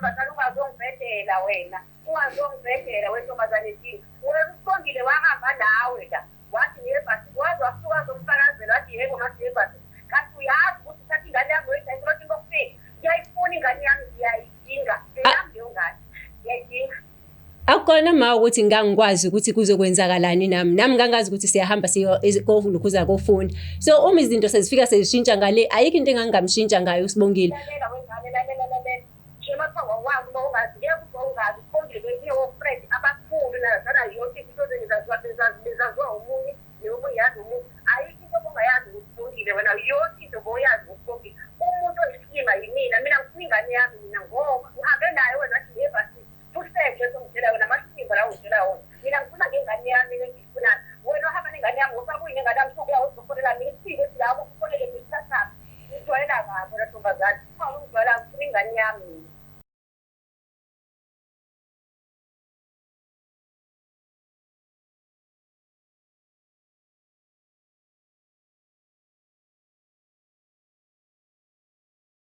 ntombazane ungazongibhedela wena. Ungazongibhedela wentombazane ethile. Wena usongile wahamba nawe la. Wathi yebhasi kwazi wasuka zomfakazela wathi yebo ngathi yebhasi. Kathi uyazi ukuthi uthatha ingane yami uyayithatha ukuthi ngokufika. Ngiyayifuna ingane yami ngiyayidinga. Eyami leyo ngane. Ngiyayidinga. Akukona ma ukuthi ngangikwazi ukuthi kuzokwenzakalani nami ngangazi ukuthi siyahamba siyokuza kofunda. So uma izinto sezifika sezishintsha ngale ayikho into engangamshintsha ngayo Sibongile.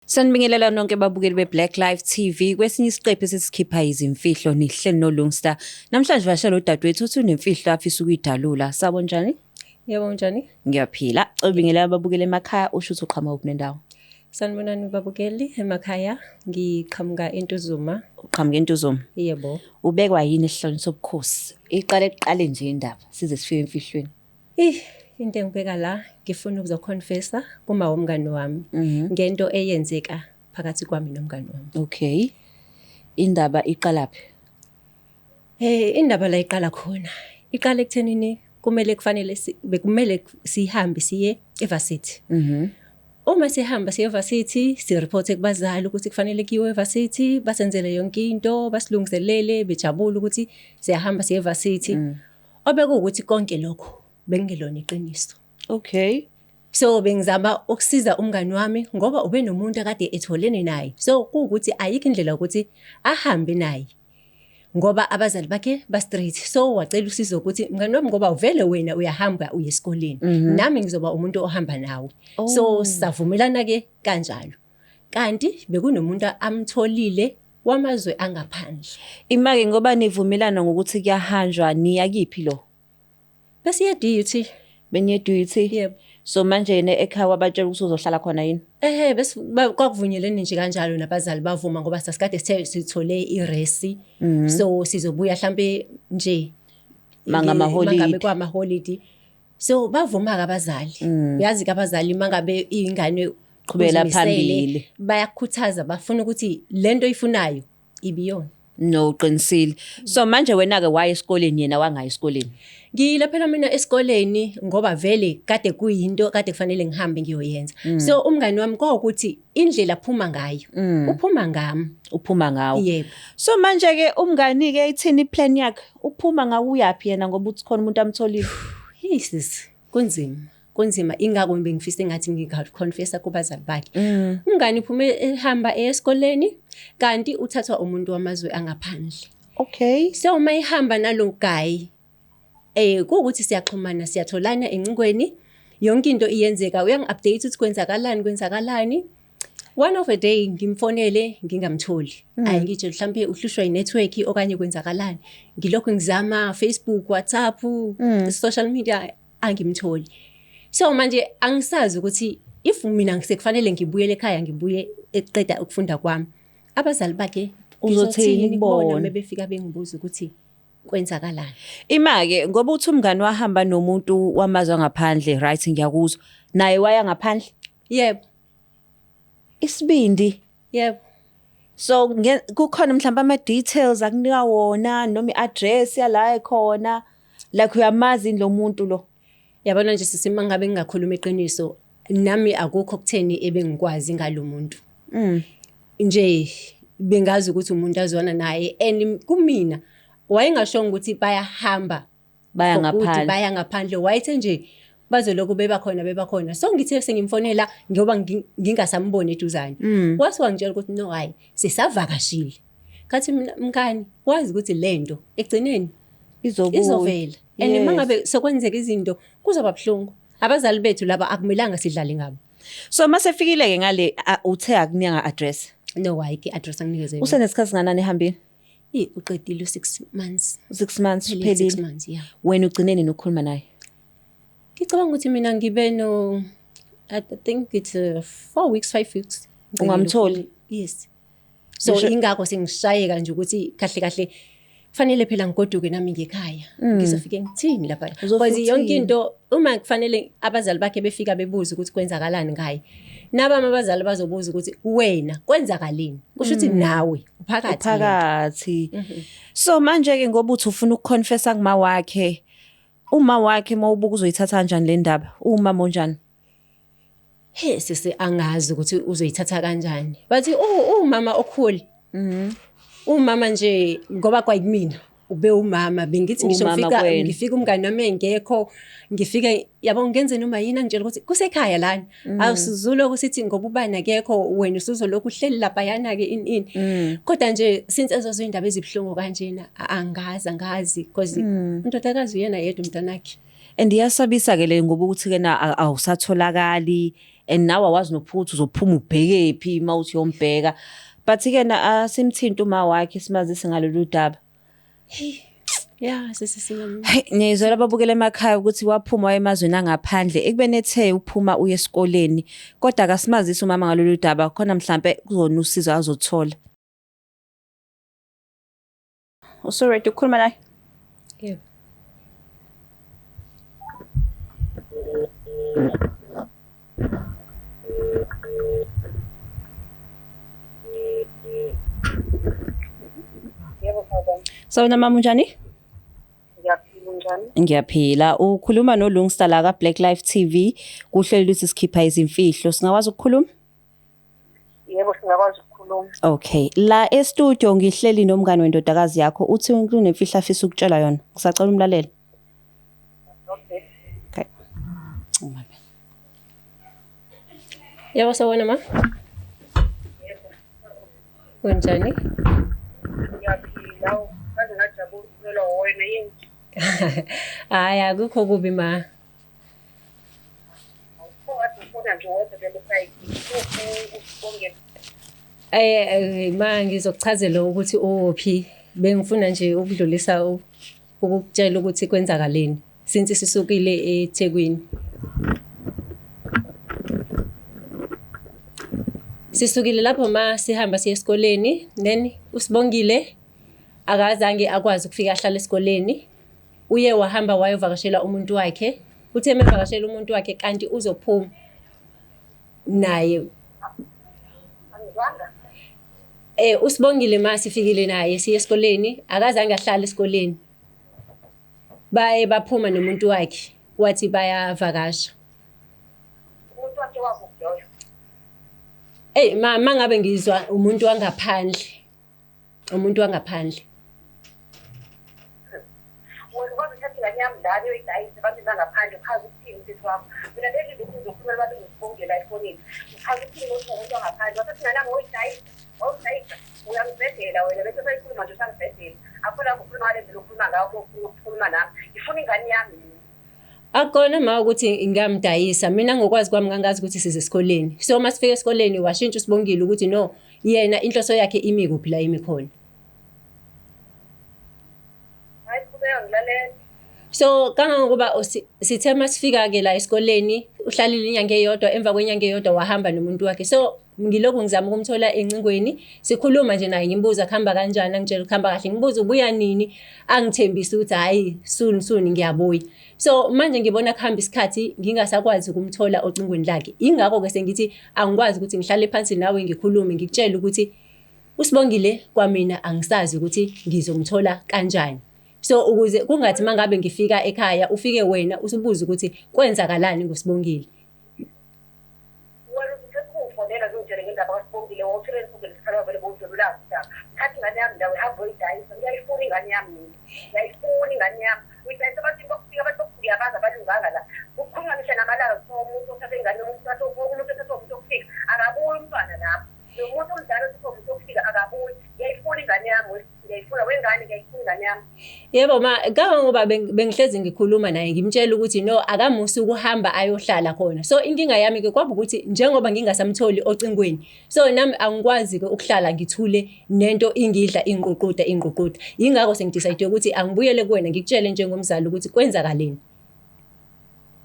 Sanibingelela nonke babukeli beBlack Live TV. Kwesinye isiqephu sesikhipha izimfihlo nihleli noLungstar. Namhlanje vashela udadewethu uthi unemfihlo afisa ukuyidalula. Sabo njani? Yebo njani? Ngiyaphila. Ubingelela ababukeli emakhaya usho ukuthi uqhamuka kuphi nendawo. Sanibonani babukeli emakhaya. Ngiqhamuka eNtuzuma. Uqhamuka eNtuzuma? Yebo. Ubekwa yini esihloni sobukhosi? Iqale nje indaba size sifike emfihlweni. Into engibeka la ngifuna ukuzoconfessa kuma womngani wami ngento eyenzeka phakathi kwami nomngani wami. Okay. Indaba iqalaphi? Indaba la iqala khona. Iqala ekuthenini bekumele sihambe siye eVarsity. Uma sihamba siye eVarsity, sireport kubazali ukuthi kufanele kiwe eVarsity, basenzele yonke into, basilungiselele, bejabula ukuthi siyahamba siye eVarsity. Obekuwukuthi konke lokho bengelona iqiniso. Okay. So bengizama ukusiza umngani wami ngoba ube nomuntu akade etholene naye. So kuukuthi ayikho indlela ukuthi ahambe naye. Ngoba abazali bakhe ba straight. So wacela usizo ukuthi mngani wami ngoba uvele wena uyahamba uye esikoleni. Nami ngizoba umuntu ohamba nawe. So savumelana ke kanjalo. Kanti bekunomuntu amtholile wamazwe angaphandle. Imake ngoba nivumelana ngokuthi kuyahanjwa niya kiphi lo? Bese duty. Benye duty? Yebo. So manje yena ekhaya wabatshela ukuthi uzohlala khona yini? Bese kwakuvunyelene nje kanjalo nabazali bavuma ngoba sasikade sithole iresi. So sizobuya mhlambe nje mangabe kwama holiday. So bavuma ke abazali. Uyazi ke abazali mangabe ingane qhubela phambili bayakhuthaza bafuna ukuthi lento ifunayo ibiyona. No qinisile. So manje wena ke waye esikoleni yena wangayi esikoleni? Ngile phela mina esikoleni ngoba vele kade kuyinto kade kufanele ngihambe ngiyoyenza. So umngani wami ukuthi indlela aphuma ngayo. Uphuma ngami. Uphuma ngawo. Yebo. So manje ke umngani ke ithini iplan yakhe? Uphuma ngawo uyapi yena ngoba uthi khona umuntu amtholile? Yes, kunzima ingakho ngifisa ngathi ngiconfessa kubazali bakhe. Umngani uphume ehamba esikoleni kanti uthathwa umuntu wamazwe angaphandle. Okay. So uma ihamba nalo guy kuukuthi siyaxhumana siyatholana encingweni yonke into iyenzeka uyangi-update ukuthi kwenzakalani. One of a day ngimfonele ngingamtholi. Ngitshela mhlambe uhlushwa inetwork okanye kwenzakalani. Ngilokho ngizama Facebook, WhatsApp, social media angimtholi. So manje angisazi ukuthi if mina ngisekufanele ngibuyele ekhaya ngibuye eqeda ukufunda kwami. Abazali bakhe uzothini bona mebefika bengibuza ukuthi kwenzakalani. Imake ngoba uthi umngani wahamba nomuntu wamazwe ngaphandle, right, ngiyakuzwa. Naye waya ngaphandle? Yebo. Isibindi? Yebo. So kukhona mhlawumbe ama details akunika wona noma iaddress yala ekhona like uyamazi lo muntu lo? Yabona nje sisima ngabe ngingakhuluma iqiniso nami akukho kutheni ebengikwazi ngalomuntu. Nje bengazi ukuthi umuntu azwana naye and kumina wayengashonga ukuthi baya ngaphandle wayethe nje bazoloko beba khona so ngithe sengimfonela ngoba ngingasamboni eduzane wase wangitshela ukuthi no hayi sisavakashile kathi mkani wazi ukuthi lento egcineni izovela and mangabe sokwenzeka izinto kuzoba buhlungu abazali bethu laba akumelanga sidlale ngabo. So mase fikile ke ngale uthe akunika address? No, hhayi i-address anginikeze. Usenesikhathi singanani ehambile? Uqedile 6 months. 6 months Phelile 6 kuphelile. months, yeah. Wena ugcineni nokukhuluma naye? Ngicabanga ukuthi mina ngibe no, I think it's 4 weeks, 5 weeks. Ungamtholi? Yes. So ingakho sengishayeka nje ukuthi kahle kahle kufanele phela ngigoduke nami ngekhaya. Ngizofike ngithini lapha. Because yonke into uma kufanele abazali bakhe befika bebuza ukuthi kwenzakalani ngaye. Naba abazali bazobuza ukuthi wena kwenzakaleni. Kusho ukuthi nawe uphakathi. So manje ke ngoba uthi ufuna ukuconfessa kuma wakhe. Uma wakhe mawubuka uzoyithatha kanjani le ndaba? Uma onjani? Sisi angazi ukuthi uzoyithatha kanjani. Bathi umama okhulu. Umama nje ngoba kwayimina ube umama bengithi ngisho ngifika umngane wami engekho ngifike yabo ngenze noma yini angitshela ukuthi kusekhaya lana awusizulo ukusithi ngoba ubani akekho wena usuzolokhu uhleli lapha yana ke ini kodwa nje since ezozo indaba ezibhlungu kanjena angazi because undodakazi uyena yedwa umntanakhe. And iyasabisa ke le ngoba ukuthi ke na awusatholakali and nawe awazi nokuthi uzophuma ubheke phi mawuthi yombheka. But ke na asimthinta uma wakhe simazise ngalolu daba. Yeah, sisingam. Ngiyizwela babukele emakhaya ukuthi waphuma emazweni angaphandle ekubenethe uphuma uye esikoleni kodwa akasimazise umama ngalolu daba khona mhlambe kuzona usizo azothola. Sorry ukukhuluma naye? Yebo. Sawubona mama unjani? Ngiyaphila njani? Ngiyaphila. Ukhuluma noLungstar la ka Black Life TV. Kuhlelo luthi sikhipha izimfihlo. Singakwazi ukukhuluma? Yebo singakwazi ukukhuluma. Okay. La e-studio ngihleli nomngane wendodakazi yakho. Uthi unemfihlo afisa ukutshela yona. Ngisacela umlaleli. Okay. Okay. Yebo sawona ma? Yebo. Unjani? Ngiyaphila. Kanti ngajabula wena yini? Hayi akukho kubi ma. Awufuna nje wodwa le site. Usibonge. Ma ngizokuchazela ukuthi uphi. Bengifuna nje ukudlulisa ukukutshela ukuthi kwenzakaleni since sisukile eThekwini. Sisukile lapho ma sihamba siya esikoleni then usibongile akazange akwazi ukufika ahlala esikoleni. Uye wahamba wayovakashela umuntu wakhe. Uthe emevakashela umuntu wakhe kanti uzophuma naye. Angizwanga. Usibongile ma sifikile naye siya esikoleni akazange ahlala esikoleni. Baye baphuma nomuntu wakhe wathi bayavakasha. Umuntu wakhe wavuka. Mama ngabe ngizwa umuntu wangaphandle. Umuntu wangaphandle. Wena kwazi ukuthi nganyama ndalo uyidayisa abantu bangaphandle chaza ukuthini mfethu wakho. Mina leli ukuthi ngizokhuluma abantu ngibongela ifonini. Chaza ukuthini ukuthi umuntu wangaphandle. Wathi mina nami uyidayisa. Uyidayisa. Uyangibhedela wena bese sayikhuluma nje sangibhedela. Akula ukukhuluma le ndlela ukhuluma ngawo ukukhuluma nami. Ngifuna ingane yami. Akona ma ukuthi ngamdayisa mina ngokwazi kwami ngangazi ukuthi size esikoleni. So masifika esikoleni washintsha usibongile ukuthi no yena inhloso yakhe imi kuphi la imi khona. Hayi kubeka ngilalela. So kangangokuba sithe masifika ke la esikoleni uhlalile inyanga eyodwa emva kwenyanga eyodwa wahamba nomuntu wakhe. So ngilokhu ngizama ukumthola encingweni sikhuluma nje naye ngimbuza khamba kanjani angitshela khamba kahle ngibuza ubuya nini angithembisa ukuthi hayi soon ngiyabuya. So manje ngibona kuhamba isikhathi ngingasakwazi ukumthola ocingweni lakhe. Ingakho ke sengithi angikwazi ukuthi ngihlale phansi nawe ngikhulume ngikutshela ukuthi usibongile kwamina angisazi ukuthi ngizomthola kanjani. So ukuze kungathi mangabe ngifika ekhaya ufike wena usibuza ukuthi kwenzakalani ngosibongile. Wena uzofonela ngitshele ngendaba kaSibongile wothule isibongile sikhala vele bowudlula la. Khathi ngane yami ndawo ihavoidayisa ngiyayifuna ingane yami. Ngiyayifuna ingane yami. Uyidayisa abantu bokufika abantu bokuyabaza abalunganga la. Ukukhulumisa namalala somuntu othathe ingane yomuntu umuntu othathe umuntu okufika akabuyi umntwana lapho. Umuntu omdala othathe umuntu okufika akabuyi. Ngiyayifuna ingane yami ngiyayifuna wengane ngiyayifuna ingane yami. Yebo ma, kangoba bengihlezi ngikhuluma naye ngimtshela ukuthi no akamusi ukuhamba ayohlala khona. So inkinga yami ke kwaba ukuthi njengoba ngingasamtholi ocingweni. So nami angikwazi ke ukuhlala ngithule nento ingidla ingququda. Yingakho sengidecide ukuthi angibuyele kuwena ngikutshele njengomzali ukuthi kwenzakaleni.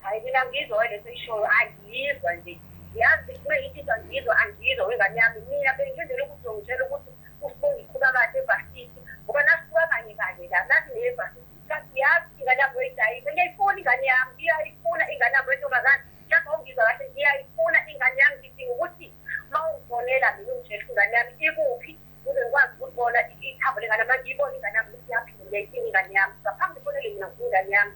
Hayi mina ngizwa lento ishoyo angiyizwa nje. Yazi kumele ithi angizwa wengane yami. Mina bengenzela ukuthi ngitshela ukuthi usibonge iqhuba kahle ebhasini. Ngoba nasibuka kanye la nathi nebhasini. Kanti yazi ingane yami wayidayisa. Ngiyayifuna ingane yami, ngiyayifuna ingane yami wentombazane. Mhlawumbe ungizwa kahle ngiyayifuna ingane yami ngidinga ukuthi uma ungifonela mina ungitshela ingane yami ikuphi ukuze ngikwazi ukubona ithambo lengane yami ngiyibone ingane yami ukuthi iyaphila ngiyayidinga ingane yami. Ngaphambi kokufonele mina ingane yami.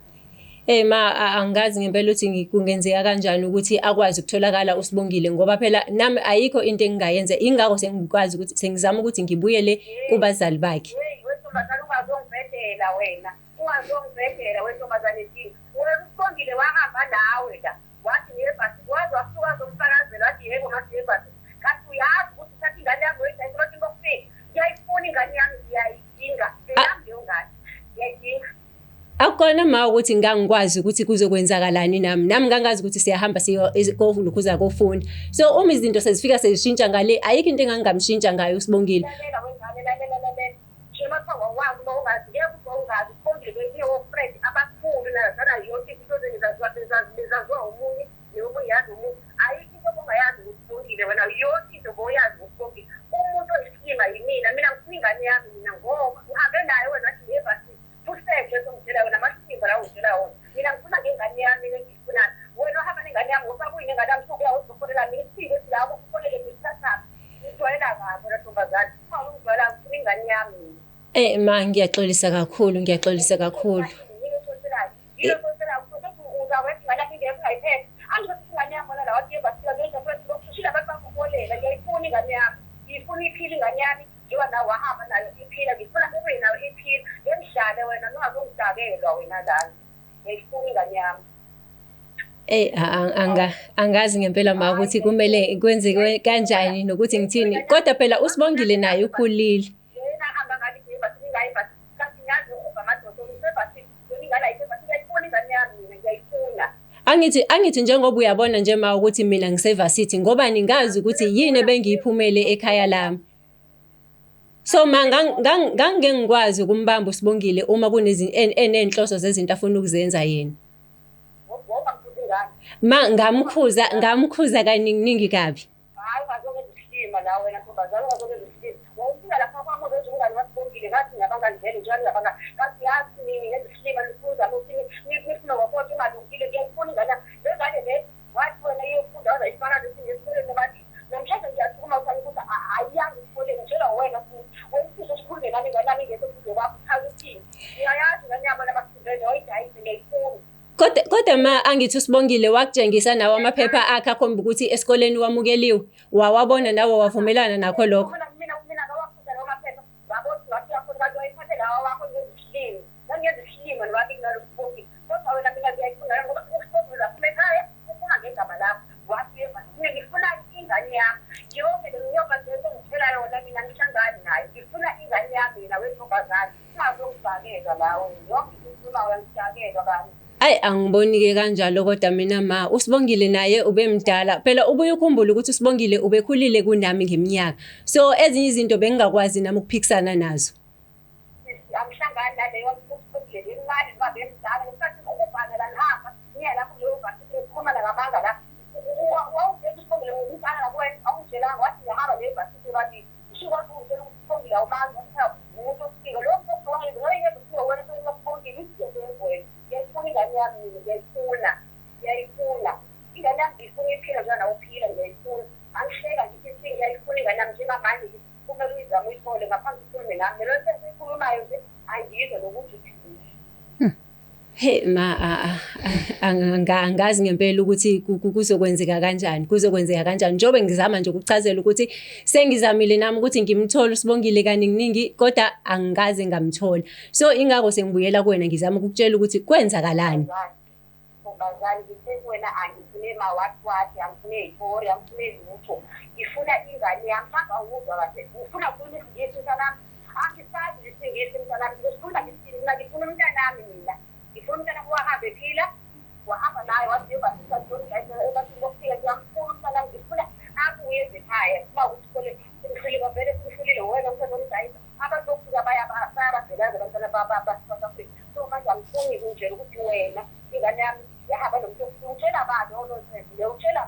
Ma angazi ngempela ukuthi kungenzeka kanjani ukuthi akwazi ukutholakala uSibongile ngoba phela nami ayikho into engingayenza ingakho sengikwazi ukuthi sengizama ukuthi ngibuyele kubazali bakhe. Wentombazane ungazongibhedela wena. Ungazongibhedela wentombazane ethini. Wena uSibongile wahamba nawe la. Wathi nebhasi wazi wasuka zomfakazela wathi yebo ngathi nebhasi. Kanti uyazi ukuthi sathi ingane yami wayidayisa wathi ngokufika. Ngiyayifuna ingane yami ngiyayidinga. Eyami leyo ngane. Ngiyayidinga. Akukona ma ukuthi ngangikwazi ukuthi kuzokwenzakalani nami ngangazi ukuthi siyahamba lokhuza kofunda. So uma izinto sezifika sezishintsha ngale ayikho into engangamshintsha ngayo uSibongile. Lalela wengane lalela. Shema phawa wazi ungazi ngeke ungazi Sibongile kwenye ofriend abakhulu nazana yonke into zenzazwa umunye nomunye yazi umuntu. Ayikho into ongayazi uSibongile wena yonke into boyazi uSibongile. Umuntu oyisikima yimina mina ngifuna ingane yami mina ngoba uhambe naye wena wathi yebhasi. Useke songitshela wena amasimba la ungitshela wona. Mina ngifuna ngengane yami engifuna. Wena uhamba nengane yami usabuyile ngane yami sokuya uzofonela mina isipho silabo ufonele ngisathatha. Ngijwayela kabi la ntombazane. Ungijwayela ngifuna ingane yami. Ma ngiyaxolisa kakhulu. Yilo tshoselayo ukuthi uzawethu ngane yakho ingeke ungayiphethe. Angizothi ingane yami wona la wathi yebhasika ngenza futhi lokushila abantu bakuholela. Ngiyayifuna ingane yami. Ngifuna iphila ingane yami. Njengoba nawe wahamba nayo iphila ngifuna kube nayo iphila. Ngemhlale wena ungazongidakelwa wena lana. Ngiyayifuna ingane yami. Angazi ngempela ma ukuthi kumele kwenzeke kanjani nokuthi ngithini. Kodwa phela uSibongile naye ukhulile. Yena hamba ngathi yebhasi ngayibhasi. Kanti ngiyazi ukuba amadoda usebhasi. Yena ingane ayibhasi ngiyayifuna ingane yami mina ngiyayifuna. Angithi njengoba uyabona nje ma ukuthi mina ngisevasithi ngoba ningazi ukuthi yini ebengiyiphumele ekhaya lami. So ngangeke ngikwazi ukumbamba uSibongile uma kunenhloso zezinto afuna ukuzenza yena. Ma ngamkhuza kaningi kabi. Hayi ungazokwenza isihlima la wena ntombazane ungazokwenza isihlima. Wawufika lapha kwami uzothi umngane waSibongile ngathi ngiyabanga ngivele njalo ngiyabanga. Ngathi yazi ngenza isihlima nifuza ukuthi nifuna ngokuthi ungalungile ngiyayifuna ingane. Le ngane le wathi wena iyofunda wazayifana lethi ngesikoleni bathi namhlanje ngiyasukuma ukuthi ukuthi ayiyangi esikoleni ngitshela wena futhi. Wena usikhulume nami ngane yami ngeke kuze kwakho uthini. Ngiyayazi ngane yami labasizwe oyidayise ngiyayifuna. Kodwa ma angithi uSibongile wakutshengisa nawo amaphepha akhe akhomba ukuthi esikoleni wamukeliwe. Wawabona nawe wavumelana nakho lokho. Mina ngawaphuza lawo maphepha. Ngabona wathi yakho kanti wayiphathe lawo wakho ngezihlimi. Ngenza isihlimi nobani ngalo Sibongile. Kodwa wena mina ngiyayifuna ngoba uSibongile lapha ekhaya ufuna ngegama lakho. Wathi mina ngifuna ingane yami. Yonke le nyoka lento ngitshela yona mina ngihlangani nayo. Ngifuna ingane yami mina wentombazane. Ungazongibhakela lawo. Yonke into wena ngidakela kanti. Angiboni-ke kanjalo kodwa mina ma uSibongile naye ubemdala. Phela ubuye ukhumbule ukuthi uSibongile ubekhulile kunami ngeminyaka. So ezinye izinto bengingakwazi nami ukuphikisana nazo. Angihlangani naleyo uSibongile imali babe emdala ngesikhathi ukubhanela lapha. Niya lapho leyo bhasi ukukhuluma ngamanga la. Wawubeka uSibongile ngomntana la kuwena awungitshela wathi ngihamba le bhasi bathi ushuka ukutshela uSibongile awumazi umuntu ofika lokho kwangizwe ngeke kuthiwa wena uSibongile isizwe wena. Ingane yami ngiyayifuna. Ingane yami ngifuna iphila njana uphila ngiyayifuna. Angihleka ngithi ngiyayifuna ingane yami njengamanje kumele uyizame uyithole ngaphambi ukhulume nami. Lo sesikhulumayo nje angizwe nokuthi uthini. Ma angazi ngempela ukuthi kuzokwenzeka kanjani. Njobe ngizama nje ukuchazela ukuthi sengizamile nami ukuthi ngimthole uSibongile kaningi kodwa angikaze ngamthola. So ingakho sengibuyela kuwena ngizama ukukutshela ukuthi kwenzakalani. Ngombazali ngithi wena angifune mawathi angifune iphori angifune lutho. Ngifuna ingane yami mhlawumbe awuzwa kahle. Ufuna ukuthi ngiyethisa nami. Angisazi ngithi mntanami ngifuna ngifuna ngifuna umntanami mina ngifuna umntanami wahambe phila wahamba naye wathi yobasisa John ebasini bokufika ngiyamfuna umntanami ngifuna abuye ekhaya uma uthole ngifile bavele ngifulile wena umntanami abazofika bayabasabazelaza abantwana babasafika so manje angifuni nje ukuthi wena ingane yami yahamba nomuntu utshela abantu onothembi utshela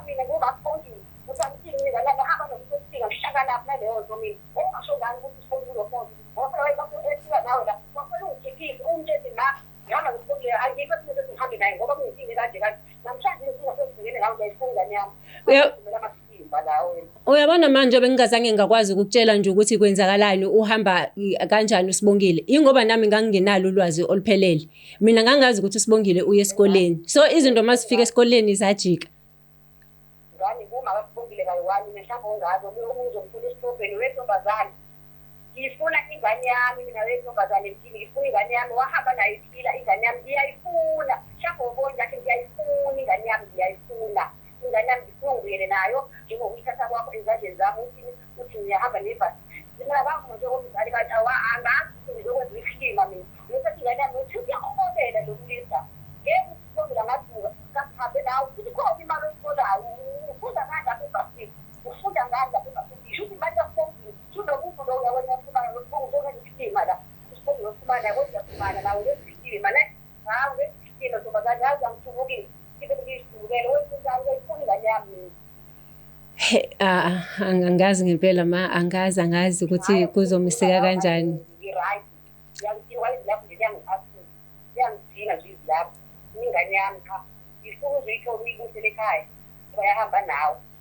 mina ngoba akhonjini ukuthi angithini ngane yami hamba nomuntu ofika ngishaka lapha naleyo nto mina ungasho ngani ukuthi sifuna ukuzofonza ngoba wena ufika nawe la wafuna ungikhiphe umtshela ma ngihamba ngifundile angikho ukuthi ngihambe naye ngoba kunenkinga kanje namhlanje ngifuna sengibhekene nawe ngiyifuna ingane yami uyabona manje bengingazange ngakwazi ukukutshela nje ukuthi kwenzakalani uhamba kanjani uSibongile ingoba nami ngangingenalo ulwazi oluphelele mina ngangazi ukuthi uSibongile uye esikoleni so izinto masifika esikoleni zajika ngani uma uSibongile kayiwani mhlawumbe ongazo ukuzomfuna isitobheni wentombazane ngifuna ingane yami mina wentombazane ngithini ngifuna ingane yami wahamba nayo iphila ingane yami ngiyayifuna mhlawumbe ubona ngathi ngiyayifuna ingane yami ngiyayifuna ingane yami ngifuna ngibuyele nayo njengokuyithatha kwakho ezandleni zami uthi ngiyahamba nebhasi mina bangu nje omzali bathi angazi ngizokwenza ifilima mina ngisathi ingane yami uthi uyakholela lokulisa ngeke usibongela ngathuka kahambe nawe uthi khona imali oyitholayo ufunda ngani lapha ebhasini ufunda ngani lapha ebhasini ngisho ukuthi imali yakufundile unomuntu lo uyawena ufumana uzokwenza ifilima la usibongela ufumana kodwa ufumana nawe ngefilima ne hawu ngefilima ntombazane yazi angithukukile angazi ngempela ma angazi ukuthi kuzomiseka kanjani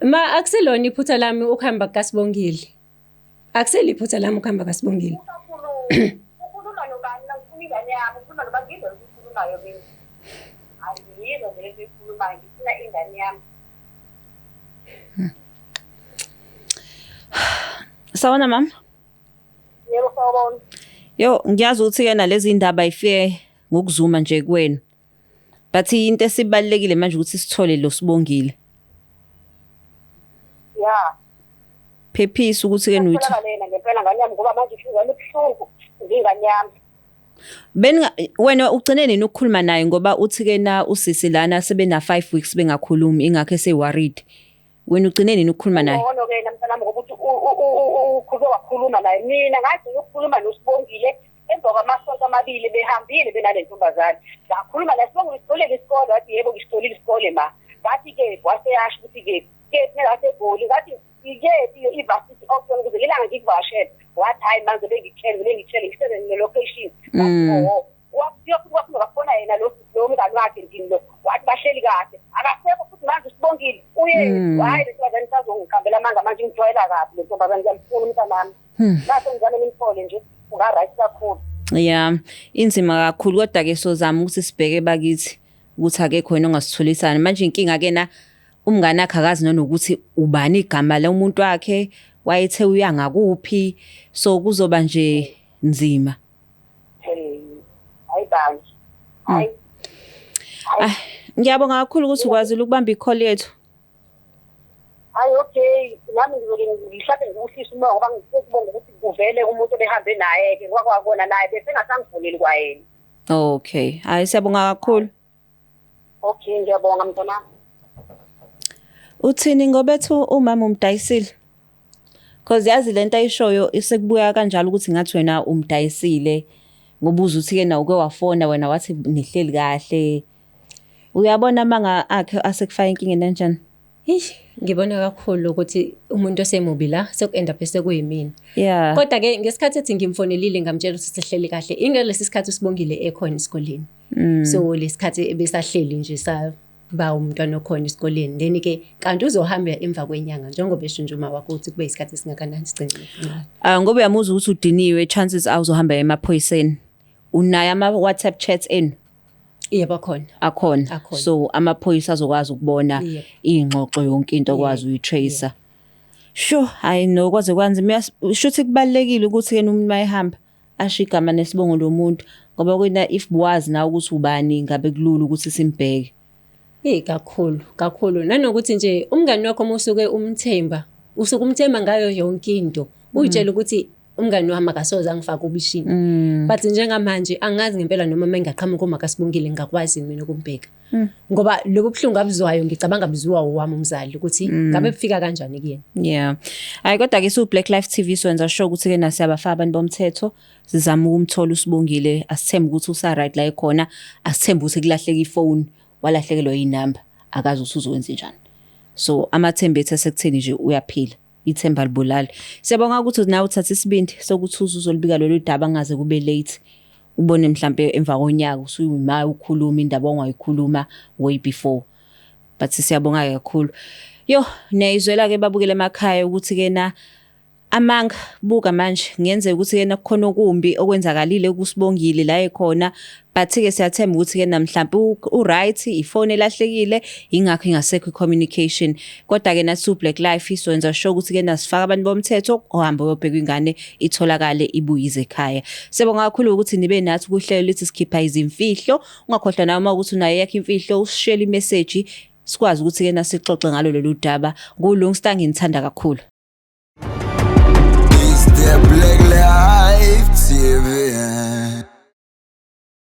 ma akuselona iphutha lami ukuhamba kaSibongile akuseli iphutha lami ukuhamba kaSibongile ukhuluma nobani ngifuna ingane yami ukhuluma nobani ngizokhuluma mina angiyizo nje lento ikhulumayo ngifuna ingane yami Sawona mama yebo sawubona yo ngiyazi ukuthi ke nalezi indaba ifike ngokuzuma nje kuwena but into esibalekile manje ukuthi sithole lo Sibongile ya phephisa ukuthi ke nuthi ngempela ngane yami ngoba manje ifika ebuhlungu ngingane yami wena ugcine nini ukukhuluma naye ngoba uthi ke na usisi lana sebena 5 weeks bengakhulumi ingakho eseworried wena ugcine nini ukukhuluma naye ngono ke namhlanje ngokuthi ukhuluma naye mina ngathi ukukhuluma noSibongile emva kwamasonto amabili behambile benale ntombazane ngakhuluma naye Sibongile isikoleni isikole wathi yebo ngisitholile isikole ma ngathi ke waseyasho ukuthi ke ngathi egoli ngathi ikethi i-varsity option ukuze ilanga ngikuvashele wathi hayi manje bengitshele ngisebenze ne-location wakufuna yena lo mngani wakhe ndini lo wathi bahleli kahle akasekho futhi manje uSibongile uye hayi lesibazane sazongihambela amanga manje ngijwayela kabi le ntombazane ngiyamfuna umntanami ngathi ngizame nimthole nje unga-right kakhulu ya inzima kakhulu kodwa ke sozama ukuthi sibheke bakithi ukuthi akekho wena ongasitholisana manje inkinga ke na umngane wakhe akazi nanokuthi ubani igama lomuntu wakhe wayethe uya ngakuphi so kuzoba nje nzima hayi bani hayi ngiyabonga kakhulu ukuthi ukwazile ukubamba i-call yethu hayi okay nami ngihlaphe ngikuhlisa umoya ngoba ngikubonga ukuthi kuvele umuntu obehambe naye ke kwakwakona naye bese ngasangivuleli kwayena okay hayi siyabonga kakhulu okay ngiyabonga mntwana uthini ngobethu umama umdayisile because yazi lento ayishoyo isekubuya kanjalo ukuthi ngathi wena umdayisile ngobuza uthi ke nawo ke wafona wena wathi nihleli kahle uyabona manga akhe asekufaka inkinga kanjani ngibona kakhulu ukuthi umuntu osemubi la sekuenda bese kuyimina yeah kodwa ke ngesikhathi ethi ngimfonelile ngamtshela ukuthi sihleli kahle ingelesi sikhathi uSibongile ekhona esikoleni so lesikhathi ebesahleli nje ba umntwana okhona esikoleni then ke kanti uzohamba emva kwenyanga njengoba eshunjuma wakho ukuthi kube isikhathi singakanani sigcine ngoba uyamuza ukuthi udiniwe chances awuzohamba emaphoyiseni unaye ama WhatsApp chats en yebo akhona so amaphoyisa azokwazi ukubona ingxoxo yonke into okwazi uyitracer sure hayi no kwaze kwanza shuthi kubalekile ukuthi ke umuntu mayihamba asho igama nesibongo lomuntu ngoba kwena if buwazi na ukuthi ubani ngabe kulula ukuthi simbheke kakhulu nanokuthi nje umngani wakho usuke umthemba ngayo yonke into uyitshela ukuthi umngani wami akasoze angifake ubishini. But njengamanje angazi ngempela noma mengaqhamuka uMakaSibongile ngakwazi mina ukumbheka. Ngoba lokho buhlungu abuzwayo ngicabanga buziwa wami umzali ukuthi ngabe bufika kanjani kuyena. Yeah. Hayi kodwa ke su Black Life TV sowenza sure ukuthi ke nasiyabafaka abantu bomthetho sizama ukumthola uSibongile asithembe ukuthi usa right la ekhona asithembe ukuthi kulahleka ifone walahlekelwa inamba akazi ukuthi uzokwenza njani. So amathemba ethu sekutheni nje uyaphila ithemba libulala. Siyabonga ukuthi nawe uthatha isibindi sokuthi uzolibika lolu daba ngaze kube late. Ubone mhlambe emva konyaka usuyima ukhuluma indaba ongayikhuluma way before. But siyabonga kakhulu. Yo niyizwela ke babukele emakhaya ukuthi ke na amanga buka manje ngiyenzeka ukuthi ke nakukhona okumbi okwenzakalile kuSibongile la ekhona but ke siyathemba ukuthi ke namhlanje u-right ifone elahlekile ingakho ingasekho communication kodwa ke nasu Black Life iswenza sure ukuthi ke nasifaka abantu bomthetho ohamba uyobheka ingane itholakale ibuyize ekhaya. Sibonga kakhulu ukuthi nibe nathi kuhlelo lithi sikhipha izimfihlo ungakhohlwa nawe uma ukuthi unayo yakhe imfihlo usishare imessage sikwazi ukuthi ke nasixoxe ngalo lolu daba ngulungstang ngithanda kakhulu. Is there black